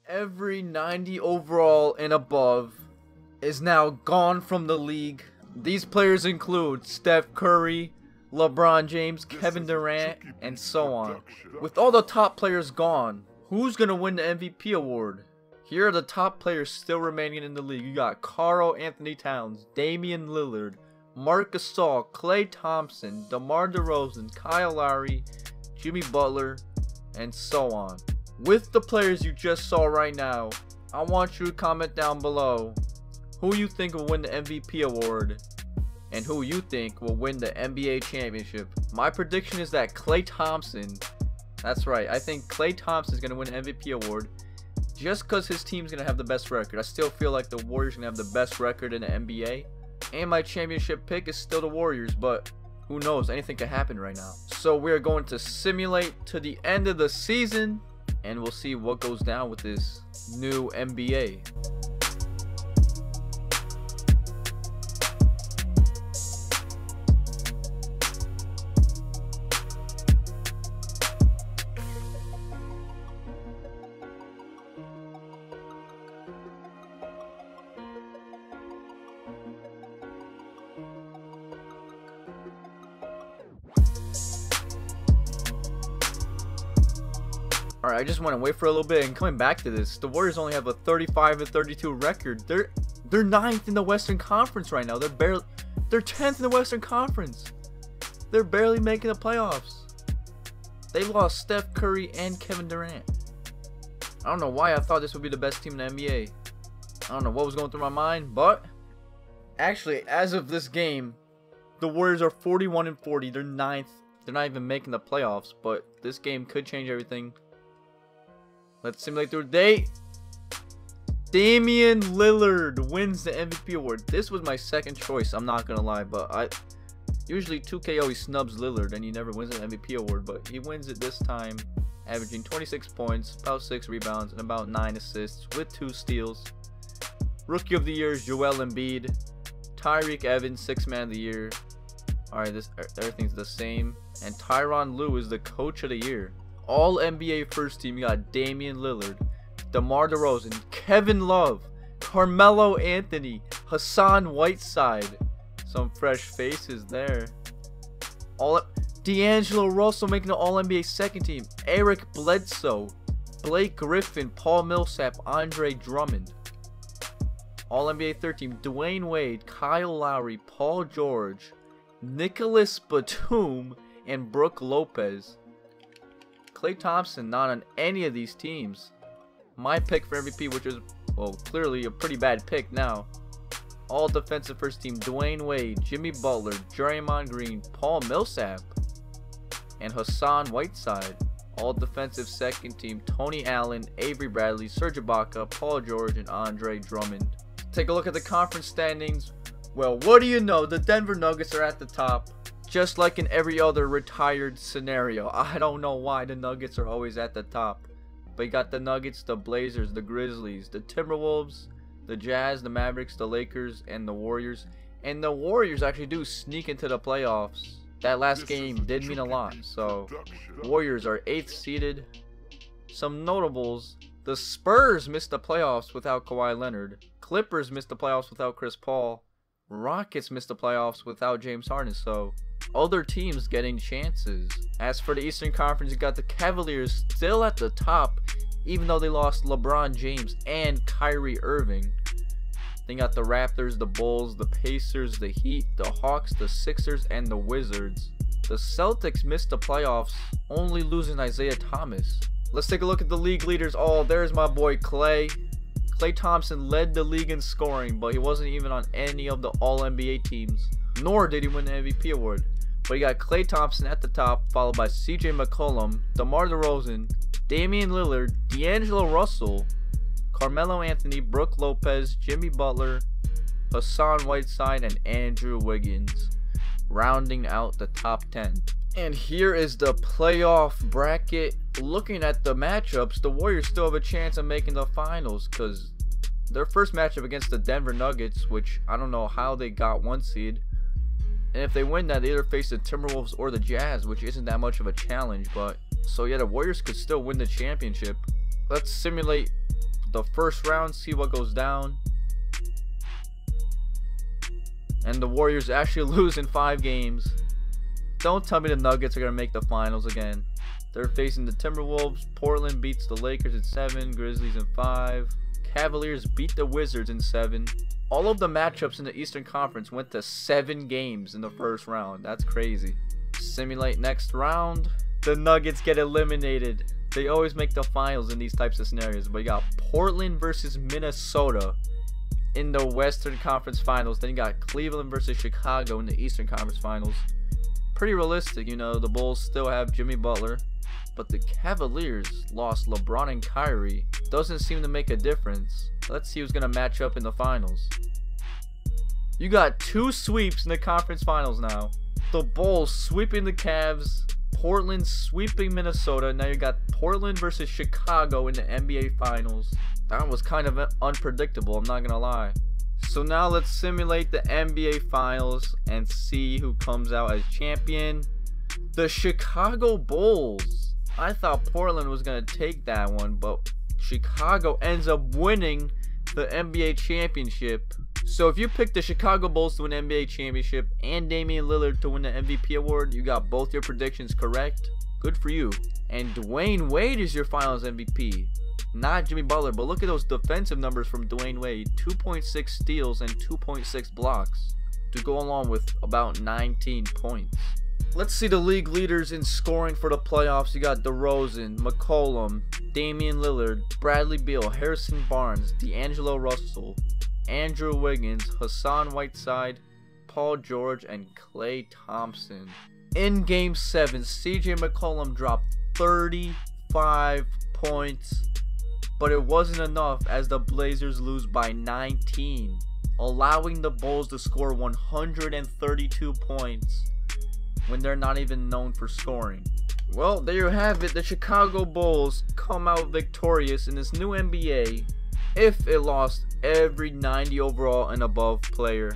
Every 90 overall and above is now gone from the league. These players include Steph Curry, LeBron James, Kevin Durant, and so on. With all the top players gone, who's going to win the MVP award? Here are the top players still remaining in the league. You got Karl Anthony Towns, Damian Lillard, Marc Gasol, Klay Thompson, DeMar DeRozan, Kyle Lowry, Jimmy Butler, and so on. With the players you just saw right now, I want you to comment down below who you think will win the MVP award and who you think will win the NBA championship. My prediction is that Klay Thompson, that's right, I think Klay Thompson is going to win the MVP award just because his team's going to have the best record. I still feel like the Warriors are going to have the best record in the NBA. And my championship pick is still the Warriors, but who knows, anything can happen right now. So we're going to simulate to the end of the season, and we'll see what goes down with this new NBA. Alright, I just want to wait for a little bit and coming back to this. The Warriors only have a 35-32 record. They're 9th in the Western Conference right now. They're 10th in the Western Conference. They're barely making the playoffs. They lost Steph Curry and Kevin Durant. I don't know why I thought this would be the best team in the NBA. I don't know what was going through my mind, but actually, as of this game, the Warriors are 41-40. They're 9th. They're not even making the playoffs, but this game could change everything. Let's simulate through the day. Damian Lillard wins the MVP award. This was my second choice, I'm not gonna lie, but usually 2K always snubs Lillard and he never wins an MVP award, but he wins it this time, averaging 26 points, about 6 rebounds, and about 9 assists with 2 steals. Rookie of the Year is Joel Embiid. Tyreke Evans, 6th Man of the Year. Alright, everything's the same. And Tyronn Lue is the Coach of the Year. All NBA first team, you got Damian Lillard, DeMar DeRozan, Kevin Love, Carmelo Anthony, Hassan Whiteside. Some fresh faces there. D'Angelo Russell making the All-NBA second team. Eric Bledsoe, Blake Griffin, Paul Millsap, Andre Drummond. All-NBA third team, Dwayne Wade, Kyle Lowry, Paul George, Nicholas Batum, and Brook Lopez. Klay Thompson not on any of these teams. My pick for MVP, which is, well, clearly a pretty bad pick now. All defensive first team, Dwayne Wade, Jimmy Butler, Draymond Green, Paul Millsap, and Hassan Whiteside. All defensive second team, Tony Allen, Avery Bradley, Serge Ibaka, Paul George, and Andre Drummond. Take a look at the conference standings. Well, what do you know? The Denver Nuggets are at the top. Just like in every other retired scenario. I don't know why the Nuggets are always at the top. But you got the Nuggets, the Blazers, the Grizzlies, the Timberwolves, the Jazz, the Mavericks, the Lakers, and the Warriors. And the Warriors actually do sneak into the playoffs. That last game did mean a lot. So, Warriors are 8th seeded. Some notables. The Spurs missed the playoffs without Kawhi Leonard. Clippers missed the playoffs without Chris Paul. Rockets missed the playoffs without James Harden. So, other teams getting chances. As for the Eastern Conference, you got the Cavaliers still at the top, even though they lost LeBron James and Kyrie Irving. Then you got the Raptors, the Bulls, the Pacers, the Heat, the Hawks, the Sixers, and the Wizards. The Celtics missed the playoffs, only losing Isaiah Thomas. Let's take a look at the league leaders. Oh, there's my boy Klay. Klay Thompson led the league in scoring, but he wasn't even on any of the All-NBA teams, nor did he win the MVP award. But you got Klay Thompson at the top, followed by CJ McCollum, DeMar DeRozan, Damian Lillard, D'Angelo Russell, Carmelo Anthony, Brook Lopez, Jimmy Butler, Hassan Whiteside, and Andrew Wiggins, rounding out the top 10. And here is the playoff bracket. Looking at the matchups, the Warriors still have a chance of making the finals because their first matchup against the Denver Nuggets, which I don't know how they got 1 seed. And if they win that, they either face the Timberwolves or the Jazz, which isn't that much of a challenge. But so yeah, the Warriors could still win the championship. Let's simulate the first round, see what goes down. And the Warriors actually lose in 5 games. Don't tell me the Nuggets are going to make the finals again. They're facing the Timberwolves. Portland beats the Lakers in 7. Grizzlies in 5. Cavaliers beat the Wizards in 7. All of the matchups in the Eastern Conference went to 7 games in the first round. That's crazy. Simulate next round. The Nuggets get eliminated. They always make the finals in these types of scenarios. But you got Portland versus Minnesota in the Western Conference Finals. Then you got Cleveland versus Chicago in the Eastern Conference Finals. Pretty realistic, you know. The Bulls still have Jimmy Butler, but the Cavaliers lost LeBron and Kyrie. Doesn't seem to make a difference. Let's see who's going to match up in the finals. You got 2 sweeps in the conference finals now. The Bulls sweeping the Cavs, Portland sweeping Minnesota. Now you got Portland versus Chicago in the NBA Finals. That was kind of unpredictable, I'm not going to lie. So now let's simulate the NBA Finals and see who comes out as champion. The Chicago Bulls. I thought Portland was going to take that one, but Chicago ends up winning the NBA championship. So if you pick the Chicago Bulls to win the NBA championship and Damian Lillard to win the MVP award, you got both your predictions correct. Good for you. And Dwayne Wade is your finals MVP. Not Jimmy Butler, but look at those defensive numbers from Dwayne Wade. 2.6 steals and 2.6 blocks to go along with about 19 points. Let's see the league leaders in scoring for the playoffs. You got DeRozan, McCollum, Damian Lillard, Bradley Beal, Harrison Barnes, D'Angelo Russell, Andrew Wiggins, Hassan Whiteside, Paul George, and Klay Thompson. In Game 7, CJ McCollum dropped 35 points. But it wasn't enough as the Blazers lose by 19, allowing the Bulls to score 132 points when they're not even known for scoring. Well, there you have it. The Chicago Bulls come out victorious in this new NBA if it lost every 90 overall and above player.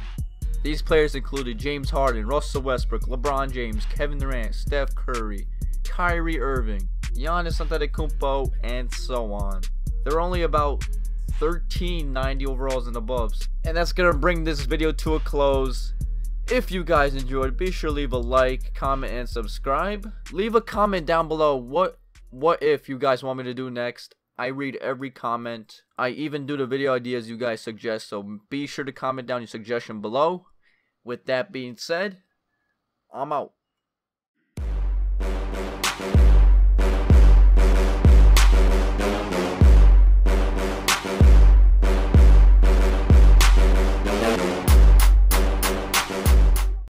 These players included James Harden, Russell Westbrook, LeBron James, Kevin Durant, Steph Curry, Kyrie Irving, Giannis Antetokounmpo, and so on. They're only about 13 90 overalls and above. And that's going to bring this video to a close. If you guys enjoyed, be sure to leave a like, comment, and subscribe. Leave a comment down below what if you guys want me to do next. I read every comment. I even do the video ideas you guys suggest. So be sure to comment down your suggestion below. With that being said, I'm out.